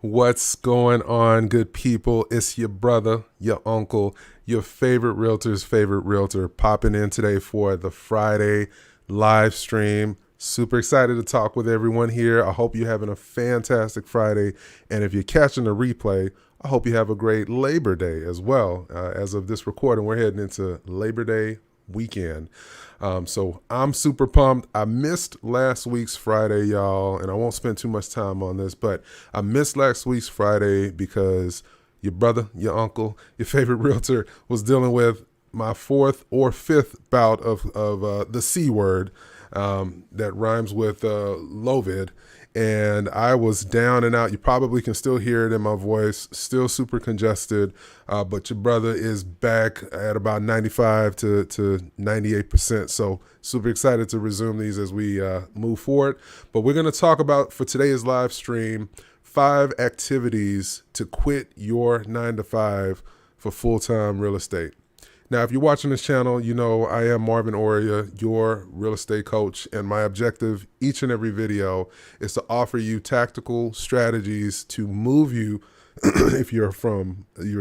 What's going on, good people? It's your brother, your uncle, your favorite realtor's favorite realtor popping in today for the Friday live stream. Super excited to talk with everyone here. I hope you're having a fantastic Friday. And if you're catching the replay, I hope you have a great Labor Day as well. As of this recording, we're heading into Labor Day weekend. So I'm super pumped. I missed last week's Friday, y'all, and I won't spend too much time on this, but I missed last week's Friday because your brother, your uncle, your favorite realtor was dealing with my fourth or fifth bout of the C word that rhymes with Lovid. And I was down and out. You probably can still hear it in my voice, still super congested, but your brother is back at about 95 to 98%. So super excited to resume these as we move forward. But we're going to talk about, for today's live stream, 5 activities to quit your 9 to 5 for full-time real estate. Now, if you're watching this channel, you know I am Marvin Oria, your real estate coach, and my objective each and every video is to offer you tactical strategies to move you if you're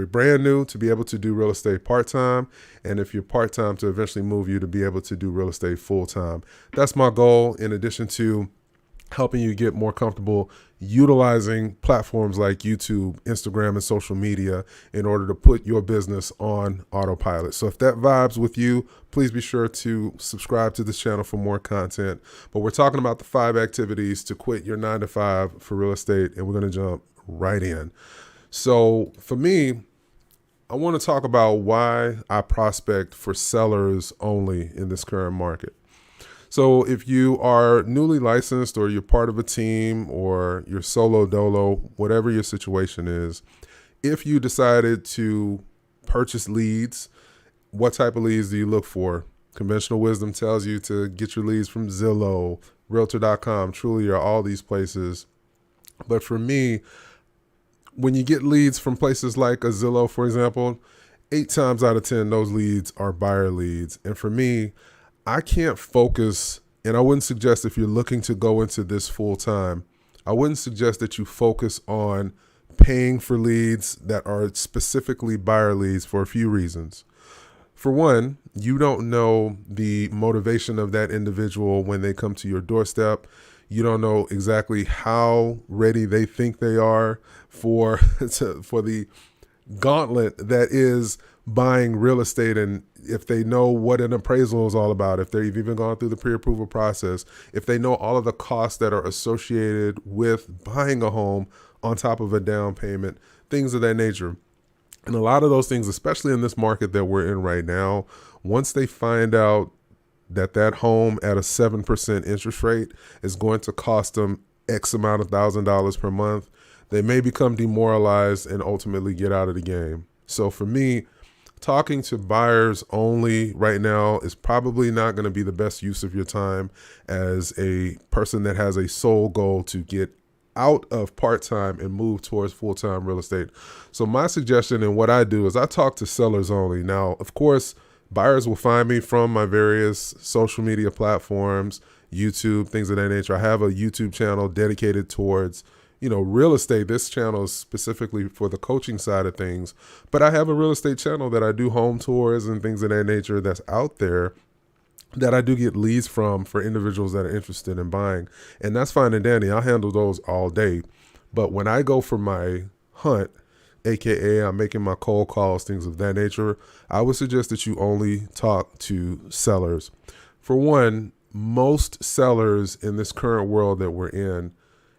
brand new, to be able to do real estate part-time, and if you're part-time, to eventually move you to be able to do real estate full-time. That's my goal, in addition to helping you get more comfortable utilizing platforms like YouTube, Instagram, and social media in order to put your business on autopilot. So if that vibes with you, please be sure to subscribe to this channel for more content. But we're talking about the 5 activities to quit your 9 to 5 for real estate, and we're going to jump right in. So for me, I want to talk about why I prospect for sellers only in this current market. So if you are newly licensed, or you're part of a team, or you're solo dolo, whatever your situation is, if you decided to purchase leads, what type of leads do you look for? Conventional wisdom tells you to get your leads from Zillow, realtor.com, Trulia, all these places. But for me, when you get leads from places like a Zillow, for example, 8 times out of 10, those leads are buyer leads. And for me, I can't focus, and I wouldn't suggest, if you're looking to go into this full time, I wouldn't suggest that you focus on paying for leads that are specifically buyer leads for a few reasons. For one, you don't know the motivation of that individual when they come to your doorstep. You don't know exactly how ready they think they are for the gauntlet that is buying real estate, and if they know what an appraisal is all about, if they've even gone through the pre-approval process, if they know all of the costs that are associated with buying a home on top of a down payment, things of that nature. And a lot of those things, especially in this market that we're in right now, once they find out that that home at a 7% interest rate is going to cost them X amount of $1,000 per month, they may become demoralized and ultimately get out of the game. So for me, talking to buyers only right now is probably not going to be the best use of your time as a person that has a sole goal to get out of part-time and move towards full-time real estate. So my suggestion, and what I do, is I talk to sellers only. Now, of course, buyers will find me from my various social media platforms, YouTube, things of that nature. I have a YouTube channel dedicated towards real estate. This channel is specifically for the coaching side of things, but I have a real estate channel that I do home tours and things of that nature that's out there that I do get leads from for individuals that are interested in buying. And that's fine and dandy. I'll handle those all day. But when I go for my hunt, AKA I'm making my cold calls, things of that nature, I would suggest that you only talk to sellers. For one, most sellers in this current world that we're in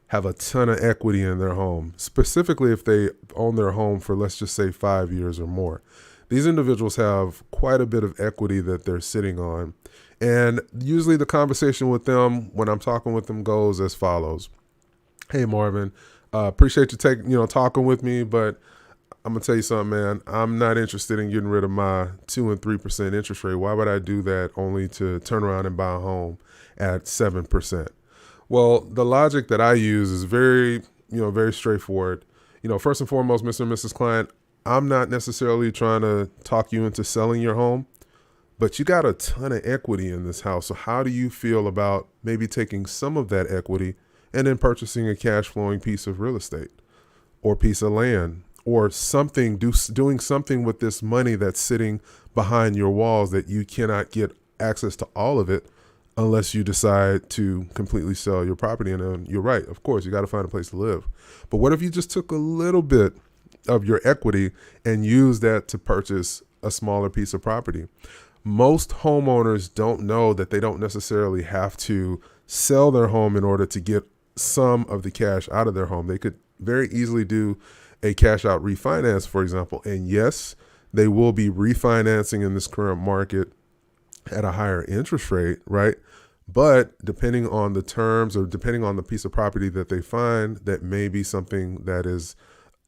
have a ton of equity in their home, specifically if they own their home for, let's just say, 5 years or more. These individuals have quite a bit of equity that they're sitting on. And usually the conversation with them, when I'm talking with them, goes as follows. Hey, Marvin, appreciate you talking with me, but I'm going to tell you something, man. I'm not interested in getting rid of my 2 and 3% interest rate. Why would I do that only to turn around and buy a home at 7%? Well, the logic that I use is very straightforward. First and foremost, Mr. and Mrs. Client, I'm not necessarily trying to talk you into selling your home, but you got a ton of equity in this house. So how do you feel about maybe taking some of that equity and then purchasing a cash flowing piece of real estate? or piece of land or something, doing something with this money that's sitting behind your walls that you cannot get access to all of it unless you decide to completely sell your property. And then you're right, of course, you got to find a place to live. But what if you just took a little bit of your equity and used that to purchase a smaller piece of property? Most homeowners don't know that they don't necessarily have to sell their home in order to get some of the cash out of their home. They could very easily do a cash out refinance, for example. And yes, they will be refinancing in this current market at a higher interest rate, right? But depending on the terms or depending on the piece of property that they find, that may be something that is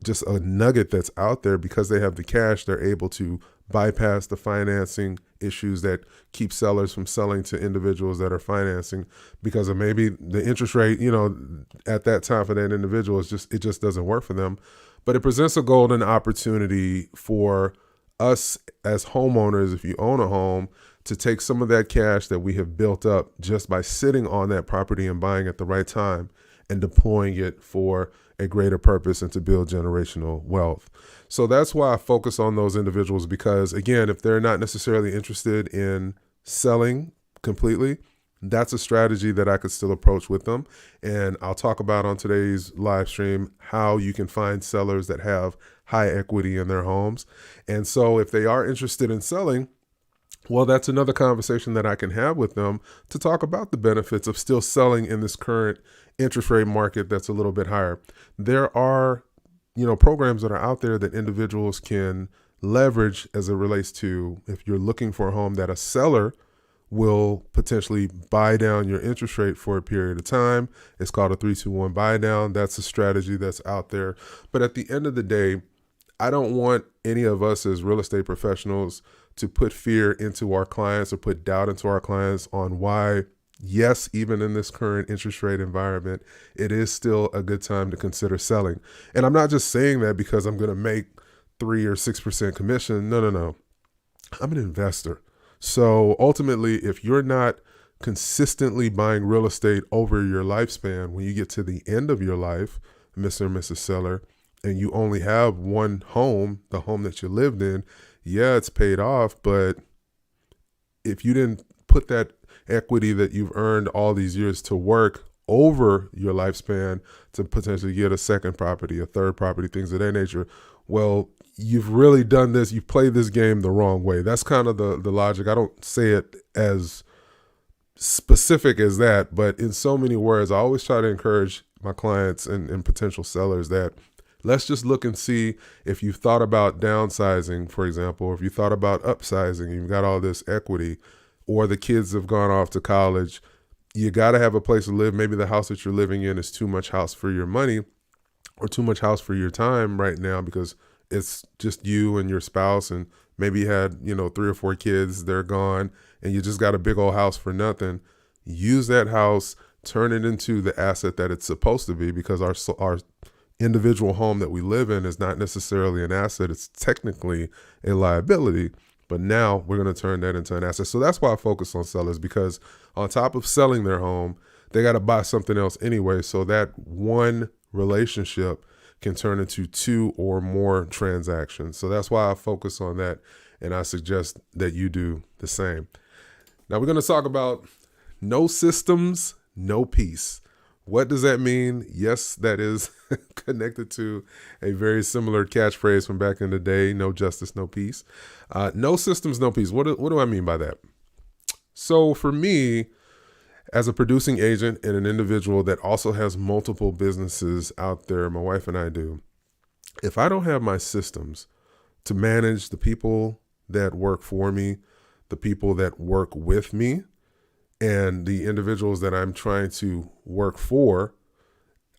just a nugget that's out there. Because they have the cash, they're able to bypass the financing issues that keep sellers from selling to individuals that are financing, because of maybe the interest rate, at that time for that individual it just doesn't work for them. But it presents a golden opportunity for us as homeowners, if you own a home, to take some of that cash that we have built up just by sitting on that property and buying at the right time and deploying it for a greater purpose and to build generational wealth. So that's why I focus on those individuals, because again, if they're not necessarily interested in selling completely, that's a strategy that I could still approach with them. And I'll talk about on today's live stream how you can find sellers that have high equity in their homes. And so if they are interested in selling, well, that's another conversation that I can have with them to talk about the benefits of still selling in this current interest rate market that's a little bit higher. There are, programs that are out there that individuals can leverage as it relates to, if you're looking for a home, that a seller will potentially buy down your interest rate for a period of time. It's called a 3-2-1 buy down. That's a strategy that's out there. But at the end of the day, I don't want any of us as real estate professionals to put fear into our clients or put doubt into our clients on why, yes, even in this current interest rate environment, it is still a good time to consider selling. And I'm not just saying that because I'm going to make 3 or 6% commission. No. I'm an investor. So ultimately, if you're not consistently buying real estate over your lifespan, when you get to the end of your life, Mr. and Mrs. Seller, and you only have one home, the home that you lived in, yeah, it's paid off. But if you didn't put that equity that you've earned all these years to work over your lifespan to potentially get a second property, a third property, things of that nature, well, you've really done this. You've played this game the wrong way. That's kind of the logic. I don't say it as specific as that, but in so many words, I always try to encourage my clients and potential sellers that let's just look and see if you've thought about downsizing, for example, or if you thought about upsizing, you've got all this equity, or the kids have gone off to college. You got to have a place to live. Maybe the house that you're living in is too much house for your money or too much house for your time right now, because it's just you and your spouse, and maybe you had, 3 or 4 kids, they're gone, and you just got a big old house for nothing. Use that house, turn it into the asset that it's supposed to be, because our individual home that we live in is not necessarily an asset. It's technically a liability, but now we're going to turn that into an asset. So that's why I focus on sellers, because on top of selling their home, they got to buy something else anyway. So that one relationship can turn into 2 or more transactions. So that's why I focus on that. And I suggest that you do the same. Now we're going to talk about no systems, no peace. What does that mean? Yes, that is connected to a very similar catchphrase from back in the day: no justice, no peace. No systems, no peace. What do I mean by that? So for me, as a producing agent and an individual that also has multiple businesses out there, my wife and I do, if I don't have my systems to manage the people that work for me, the people that work with me, and the individuals that I'm trying to work for,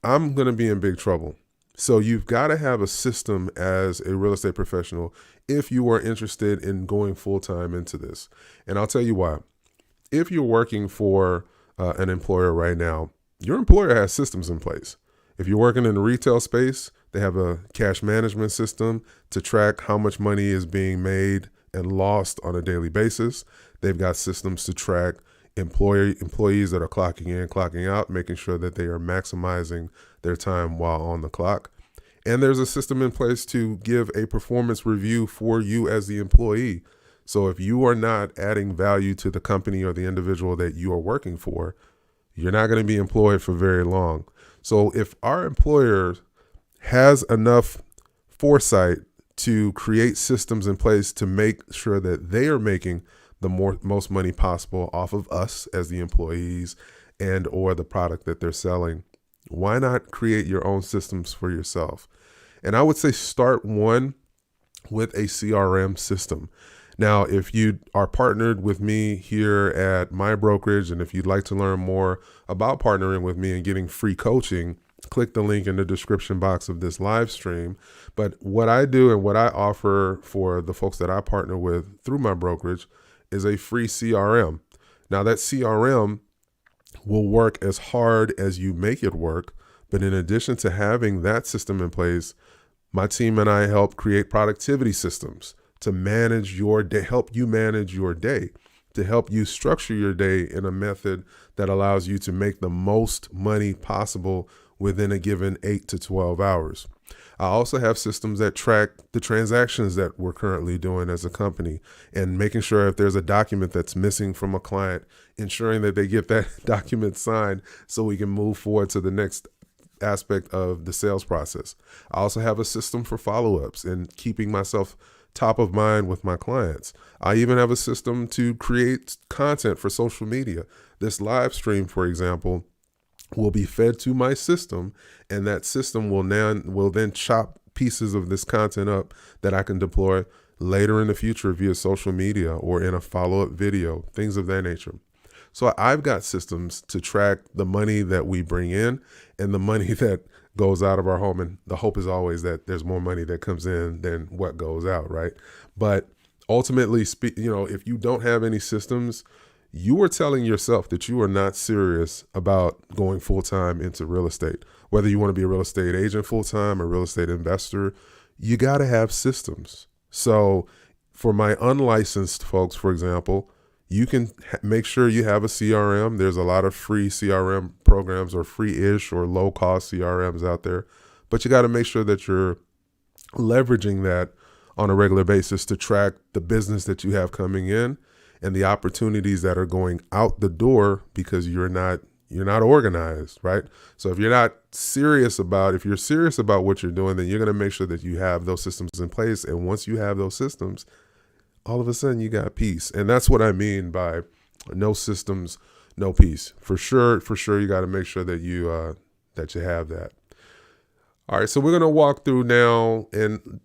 I'm going to be in big trouble. So you've got to have a system as a real estate professional if you are interested in going full-time into this. And I'll tell you why. If you're working for an employer right now, your employer has systems in place. If you're working in the retail space, they have a cash management system to track how much money is being made and lost on a daily basis. They've got systems to track employees that are clocking in, clocking out, making sure that they are maximizing their time while on the clock. And there's a system in place to give a performance review for you as the employee. So if you are not adding value to the company or the individual that you are working for, you're not going to be employed for very long. So if our employer has enough foresight to create systems in place to make sure that they are making the most money possible off of us as the employees and or the product that they're selling, why not create your own systems for yourself? And I would say start one with a CRM system. Now, if you are partnered with me here at my brokerage, and if you'd like to learn more about partnering with me and getting free coaching, click the link in the description box of this live stream. But what I do and what I offer for the folks that I partner with through my brokerage is a free CRM. Now, that CRM will work as hard as you make it work. But in addition to having that system in place, my team and I help create productivity systems to manage your day, help you manage your day, to help you structure your day in a method that allows you to make the most money possible within a given 8 to 12 hours. I also have systems that track the transactions that we're currently doing as a company and making sure if there's a document that's missing from a client, ensuring that they get that document signed so we can move forward to the next aspect of the sales process. I also have a system for follow-ups and keeping myself top of mind with my clients. I even have a system to create content for social media. This live stream, for example, will be fed to my system, and that system will then chop pieces of this content up that I can deploy later in the future via social media or in a follow-up video, things of that nature. So I've got systems to track the money that we bring in and the money that goes out of our home. And the hope is always that there's more money that comes in than what goes out, right? But ultimately, if you don't have any systems, you are telling yourself that you are not serious about going full-time into real estate. Whether you want to be a real estate agent full-time or real estate investor, you got to have systems. So for my unlicensed folks, for example, you can make sure you have a CRM. There's a lot of free CRM programs or free-ish or low-cost CRMs out there, but you got to make sure that you're leveraging that on a regular basis to track the business that you have coming in and the opportunities that are going out the door because you're not organized, right? So if you're serious about what you're doing, then you're going to make sure that you have those systems in place. And once you have those systems, all of a sudden you got peace. And that's what I mean by no systems, no peace. For sure, you got to make sure that you have that. All right, so we're going to walk through now and,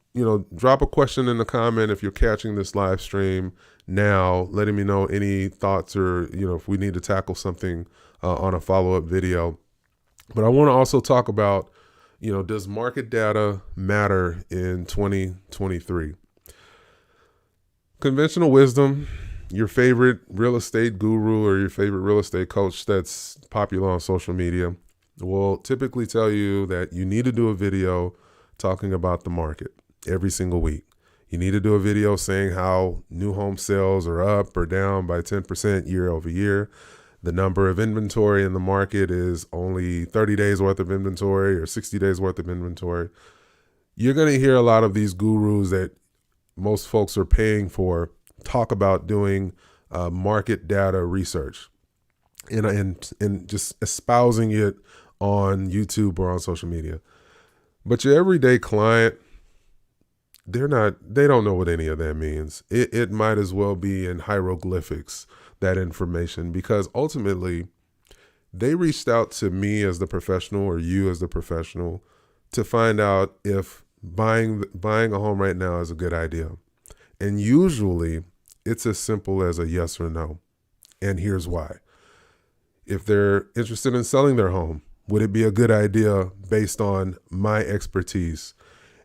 drop a question in the comment if you're catching this live stream now, letting me know any thoughts or, if we need to tackle something on a follow-up video. But I want to also talk about, does market data matter in 2023? Conventional wisdom, your favorite real estate guru or your favorite real estate coach that's popular on social media will typically tell you that you need to do a video talking about the market every single week. You need to do a video saying how new home sales are up or down by 10% year over year. The number of inventory in the market is only 30 days worth of inventory or 60 days worth of inventory. You're going to hear a lot of these gurus that most folks are paying for talk about doing market data research and just espousing it on YouTube or on social media. But your everyday client, they don't know what any of that means. It might as well be in hieroglyphics, that information, because ultimately they reached out to me as the professional or you as the professional to find out if buying a home right now is a good idea. And usually it's as simple as a yes or no. And here's why. If they're interested in selling their home, would it be a good idea based on my expertise?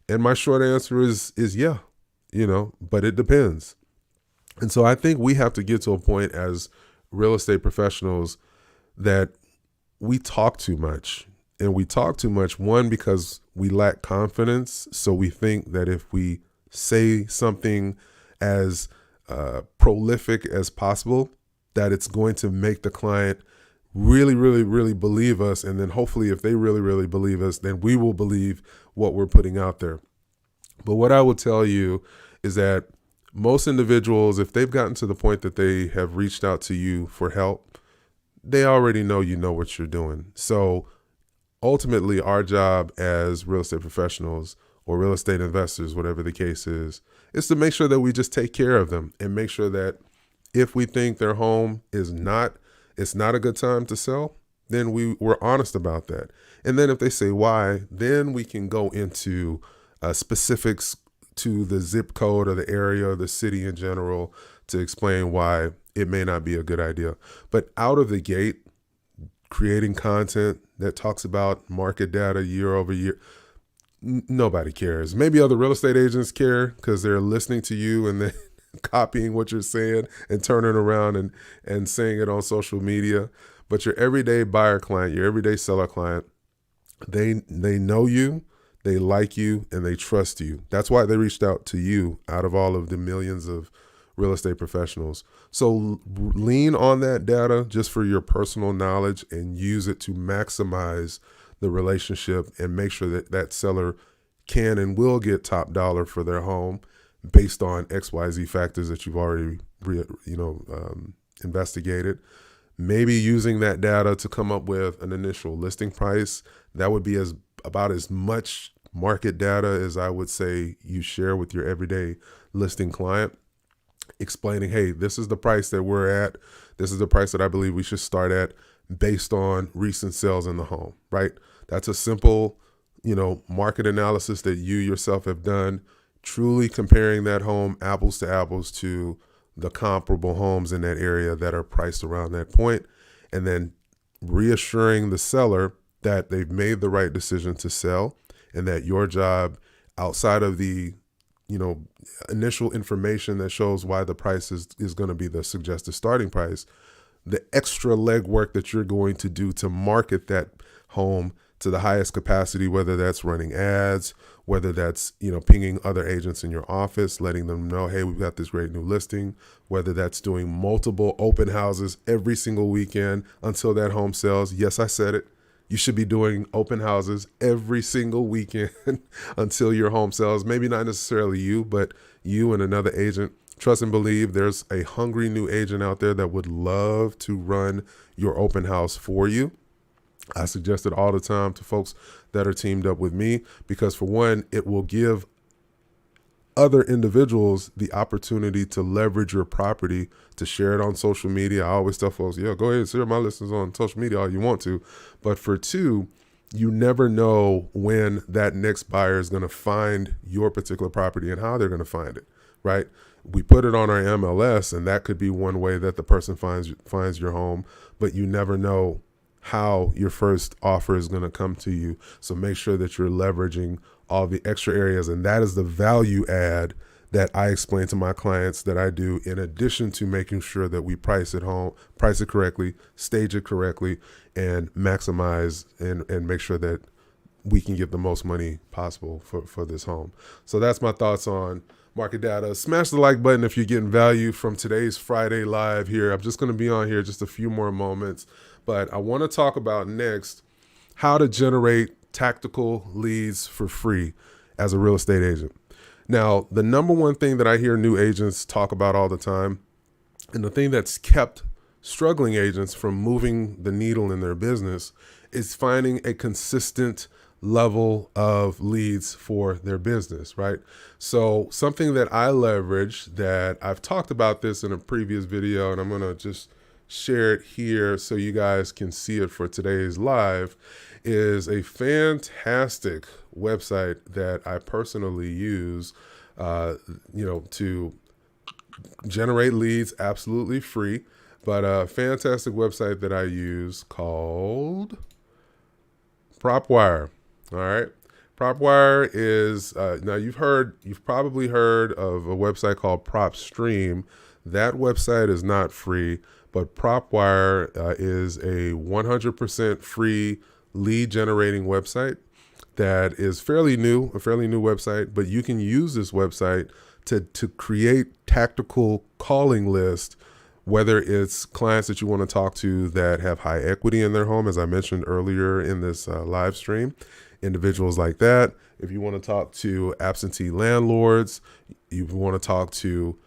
And my short answer is yeah, but it depends. And so I think we have to get to a point as real estate professionals that we talk too much. And we talk too much, one, because we lack confidence. So we think that if we say something as prolific as possible, that it's going to make the client really, really, really believe us. And then hopefully if they really, really believe us, then we will believe what we're putting out there. But what I will tell you is that most individuals, if they've gotten to the point that they have reached out to you for help, they already know you know what you're doing. So ultimately, our job as real estate professionals or real estate investors, whatever the case is to make sure that we just take care of them and make sure that if we think their home it's not a good time to sell, then we're honest about that. And then if they say why, then we can go into specifics to the zip code or the area or the city in general to explain why it may not be a good idea. But out of the gate, creating content that talks about market data year over year, nobody cares. Maybe other real estate agents care because they're listening to you and then copying what you're saying and turning around and saying it on social media. But your everyday buyer client, your everyday seller client, they know you, they like you, and they trust you. That's why they reached out to you out of all of the millions of real estate professionals. So lean on that data just for your personal knowledge and use it to maximize the relationship and make sure that that seller can and will get top dollar for their home based on XYZ factors that you've already investigated. Maybe using that data to come up with an initial listing price. That would be about as much market data as I would say you share with your everyday listing client, explaining, hey, this is the price that we're at. This is the price that I believe we should start at based on recent sales in the home, right? That's a simple, market analysis that you yourself have done, truly comparing that home apples to apples to the comparable homes in that area that are priced around that point, and then reassuring the seller that they've made the right decision to sell and that your job outside of the initial information that shows why the price is going to be the suggested starting price, the extra legwork that you're going to do to market that home to the highest capacity, whether that's running ads, whether that's, pinging other agents in your office, letting them know, hey, we've got this great new listing, whether that's doing multiple open houses every single weekend until that home sells. Yes, I said it. You should be doing open houses every single weekend until your home sells. Maybe not necessarily you, but you and another agent. Trust and believe there's a hungry new agent out there that would love to run your open house for you. I suggest it all the time to folks that are teamed up with me because, for one, it will give other individuals the opportunity to leverage your property, to share it on social media. I always tell folks, go ahead and share my listings on social media all you want to. But for two, you never know when that next buyer is going to find your particular property and how they're going to find it, right? We put it on our MLS, and that could be one way that the person finds your home, but you never know how your first offer is going to come to you. So make sure that you're leveraging all the extra areas. And that is the value add that I explain to my clients that I do, in addition to making sure that we price it correctly, stage it correctly, and maximize and make sure that we can get the most money possible for this home. So that's my thoughts on market data. Smash the like button if you're getting value from today's Friday live here. I'm just going to be on here just a few more moments, but I want to talk about next how to generate tactical leads for free as a real estate agent. Now, the number one thing that I hear new agents talk about all the time, and the thing that's kept struggling agents from moving the needle in their business, is finding a consistent level of leads for their business, right? So something that I leverage, that I've talked about this in a previous video, and I'm going to just share it here so you guys can see it for today's live, is a fantastic website that I personally use, to generate leads absolutely free, but a fantastic website that I use called PropWire. All right. PropWire is, now you've probably heard of a website called PropStream. That website is not free, but PropWire is a 100% free lead generating website that is a fairly new website, but you can use this website to create tactical calling lists whether it's clients that you want to talk to that have high equity in their home, as I mentioned earlier in this live stream, individuals like that. If you want to talk to absentee landlords, you want to talk to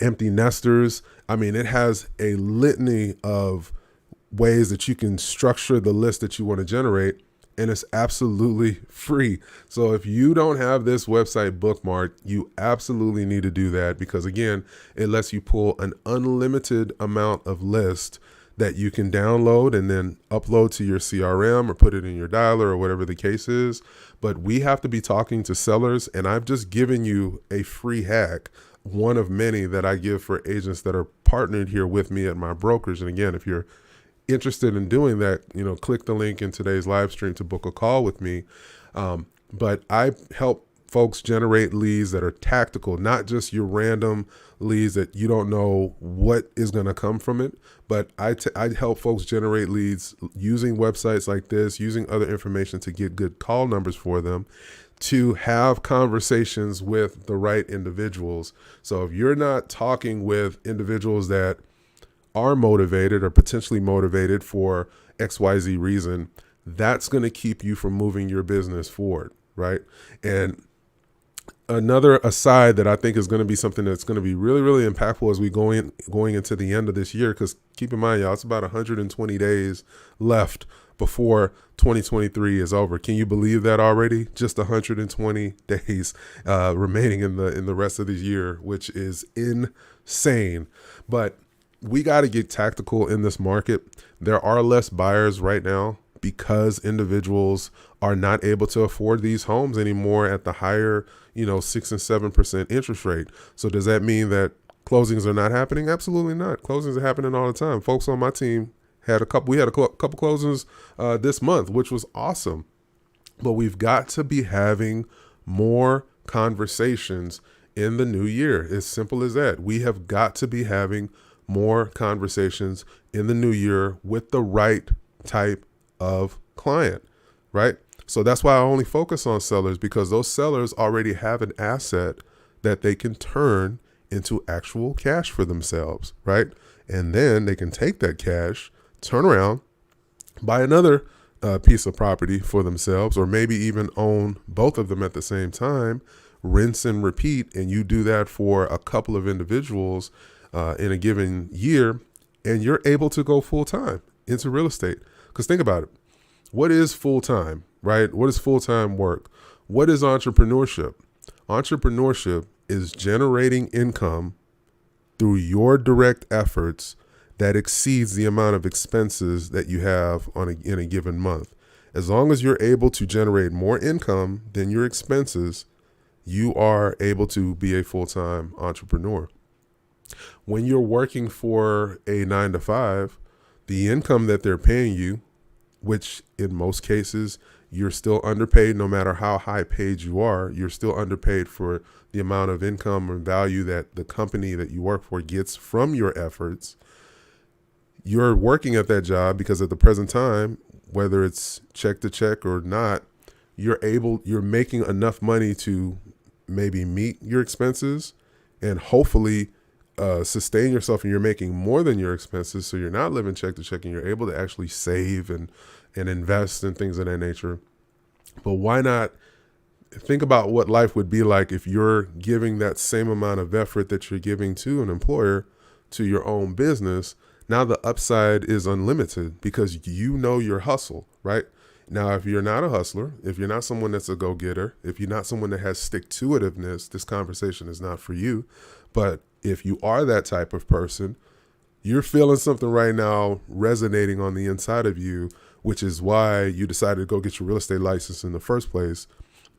empty nesters. I mean, it has a litany of ways that you can structure the list that you want to generate, and it's absolutely free. So if you don't have this website bookmarked, you absolutely need to do that, because again, it lets you pull an unlimited amount of list that you can download and then upload to your CRM or put it in your dialer or whatever the case is. But we have to be talking to sellers, and I've just given you a free hack, one of many that I give for agents that are partnered here with me at my brokerage. And again, if you're interested in doing that, click the link in today's live stream to book a call with me. But I help folks generate leads that are tactical, not just your random leads that you don't know what is going to come from it. But I help folks generate leads using websites like this, using other information to get good call numbers for them, to have conversations with the right individuals. So if you're not talking with individuals that are motivated or potentially motivated for XYZ reason, that's going to keep you from moving your business forward, right? And another aside that I think is going to be something that's going to be really, really impactful as we going into the end of this year, because keep in mind, y'all, it's about 120 days left before 2023 is over. Can you believe that already? Just 120 days remaining in the rest of the year, which is insane. But we got to get tactical in this market. There are less buyers right now because individuals are not able to afford these homes anymore at the higher, 6 and 7% interest rate. So does that mean that closings are not happening? Absolutely not. Closings are happening all the time. Folks on my team had a couple closings this month, which was awesome. But we've got to be having more conversations in the new year. As simple as that. We have got to be having more conversations in the new year with the right type of client, right? So that's why I only focus on sellers, because those sellers already have an asset that they can turn into actual cash for themselves, right? And then they can take that cash, turn around, buy another piece of property for themselves, or maybe even own both of them at the same time, rinse and repeat. And you do that for a couple of individuals in a given year, and you're able to go full-time into real estate. Because think about it. What is full-time, right? What is full-time work? What is entrepreneurship? Entrepreneurship is generating income through your direct efforts that exceeds the amount of expenses that you have in a given month. As long as you're able to generate more income than your expenses, you are able to be a full-time entrepreneur. When you're working for a 9-to-5, the income that they're paying you, which in most cases you're still underpaid, no matter how high paid you are, you're still underpaid for the amount of income and value that the company that you work for gets from your efforts. You're working at that job because at the present time, whether it's check to check or not, you're making enough money to maybe meet your expenses and hopefully sustain yourself, and you're making more than your expenses. So you're not living check to check, and you're able to actually save and invest in things of that nature. But why not think about what life would be like if you're giving that same amount of effort that you're giving to an employer to your own business? Now the upside is unlimited because you know your hustle, right? Now, if you're not a hustler, if you're not someone that's a go-getter, if you're not someone that has stick-to-itiveness, this conversation is not for you. But if you are that type of person, you're feeling something right now resonating on the inside of you, which is why you decided to go get your real estate license in the first place.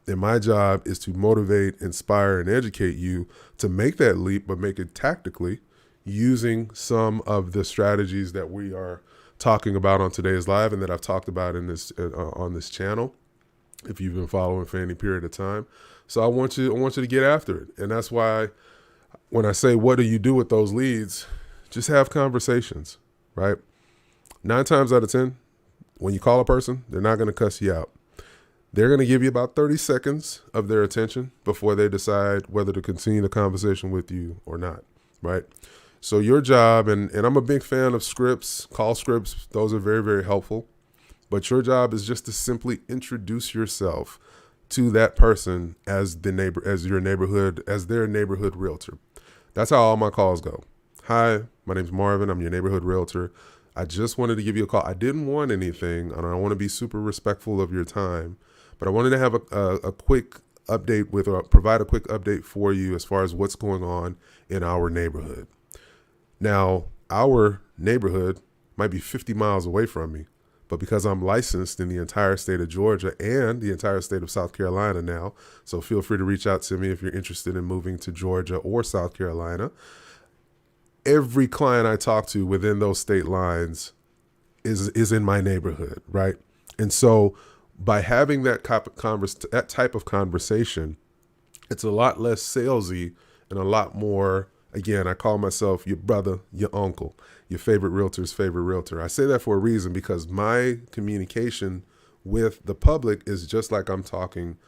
And my job is to motivate, inspire, and educate you to make that leap, but make it tactically using some of the strategies that we are talking about on today's live and that I've talked about in this on this channel, if you've been following for any period of time. So I want you to get after it. And that's why when I say, what do you do with those leads? Just have conversations, right? 9 times out of 10, when you call a person, they're not going to cuss you out. They're going to give you about 30 seconds of their attention before they decide whether to continue the conversation with you or not, right? So your job, and I'm a big fan of scripts, call scripts. Those are very, very helpful. But your job is just to simply introduce yourself to that person as the neighbor, as your neighborhood, as their neighborhood realtor. That's how all my calls go. Hi, my name's Marvin. I'm your neighborhood realtor. I just wanted to give you a call. I didn't want anything, and I want to be super respectful of your time, but I wanted to have a quick update provide a quick update for you as far as what's going on in our neighborhood. Now, our neighborhood might be 50 miles away from me, but because I'm licensed in the entire state of Georgia and the entire state of South Carolina now, so feel free to reach out to me if you're interested in moving to Georgia or South Carolina. Every client I talk to within those state lines is in my neighborhood, right? And so by having that type of conversation, it's a lot less salesy and a lot more, again, I call myself your brother, your uncle, your favorite realtor's favorite realtor. I say that for a reason because my communication with the public is just like I'm talking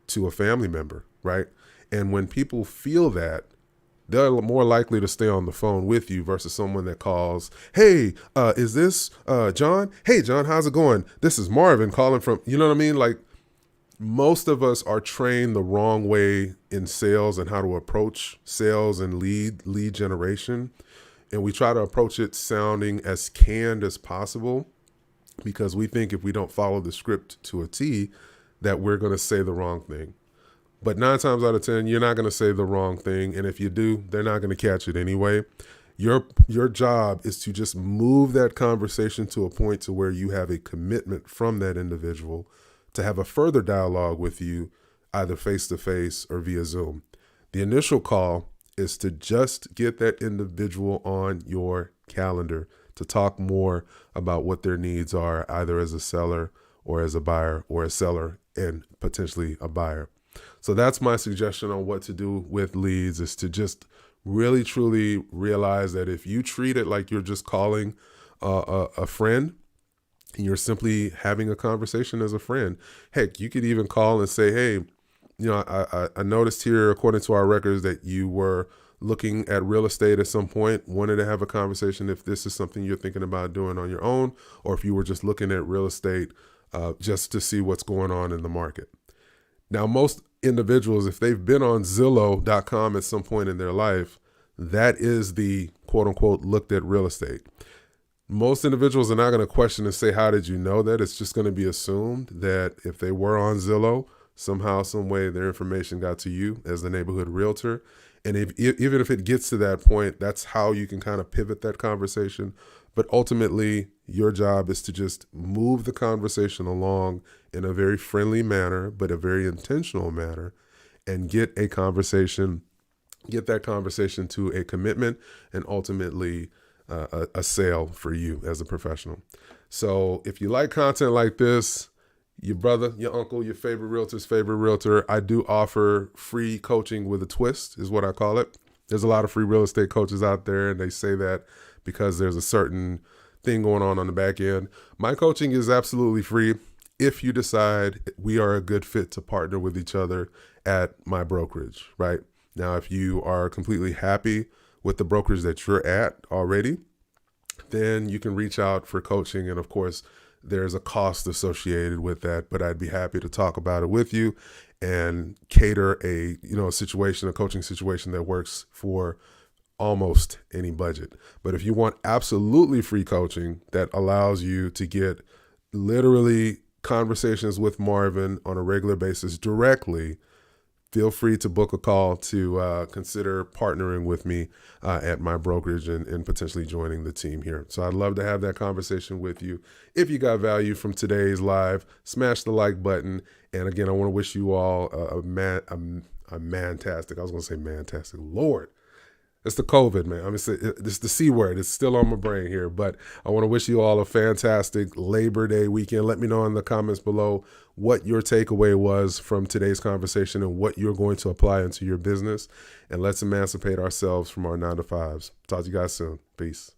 to a family member, right? And when people feel that, they're more likely to stay on the phone with you versus someone that calls, hey, is this John? Hey, John, how's it going? This is Marvin calling from, you know what I mean? Like, most of us are trained the wrong way in sales and how to approach sales and lead generation. And we try to approach it sounding as canned as possible because we think if we don't follow the script to a T, that we're going to say the wrong thing. But 9 times out of 10, you're not going to say the wrong thing. And if you do, they're not going to catch it anyway. Your job is to just move that conversation to a point to where you have a commitment from that individual to have a further dialogue with you, either face-to-face or via Zoom. The initial call is to just get that individual on your calendar to talk more about what their needs are, either as a seller or as a buyer, or a seller and potentially a buyer. So that's my suggestion on what to do with leads, is to just really, truly realize that if you treat it like you're just calling a friend and you're simply having a conversation as a friend, heck, you could even call and say, hey, you know, I noticed here, according to our records, that you were looking at real estate at some point, wanted to have a conversation if this is something you're thinking about doing on your own, or if you were just looking at real estate just to see what's going on in the market. Now, most individuals, if they've been on Zillow.com at some point in their life, that is the quote unquote looked at real estate. Most individuals are not going to question and say, how did you know that? It's just going to be assumed that if they were on Zillow, somehow, some way, their information got to you as the neighborhood realtor. And even if it gets to that point, that's how you can kind of pivot that conversation. But ultimately, your job is to just move the conversation along in a very friendly manner, but a very intentional manner, and get that conversation to a commitment and ultimately a sale for you as a professional. So if you like content like this, your brother, your uncle, your favorite realtor's favorite realtor, I do offer free coaching with a twist, is what I call it. There's a lot of free real estate coaches out there, and they say that because there's a certain thing going on the back end. My coaching is absolutely free if you decide we are a good fit to partner with each other at my brokerage, right? Now, if you are completely happy with the brokerage that you're at already, then you can reach out for coaching. And of course, there's a cost associated with that, but I'd be happy to talk about it with you and cater a coaching situation that works for almost any budget. But if you want absolutely free coaching that allows you to get literally conversations with Marvin on a regular basis directly, feel free to book a call to consider partnering with me at my brokerage and potentially joining the team here. So I'd love to have that conversation with you. If you got value from today's live, smash the like button. And again, I want to wish you all a mantastic. I was going to say mantastic. Lord, it's the COVID, man. It's the C word. It's still on my brain here, but I want to wish you all a fantastic Labor Day weekend. Let me know in the comments below what your takeaway was from today's conversation and what you're going to apply into your business. And let's emancipate ourselves from our 9-to-5s. Talk to you guys soon. Peace.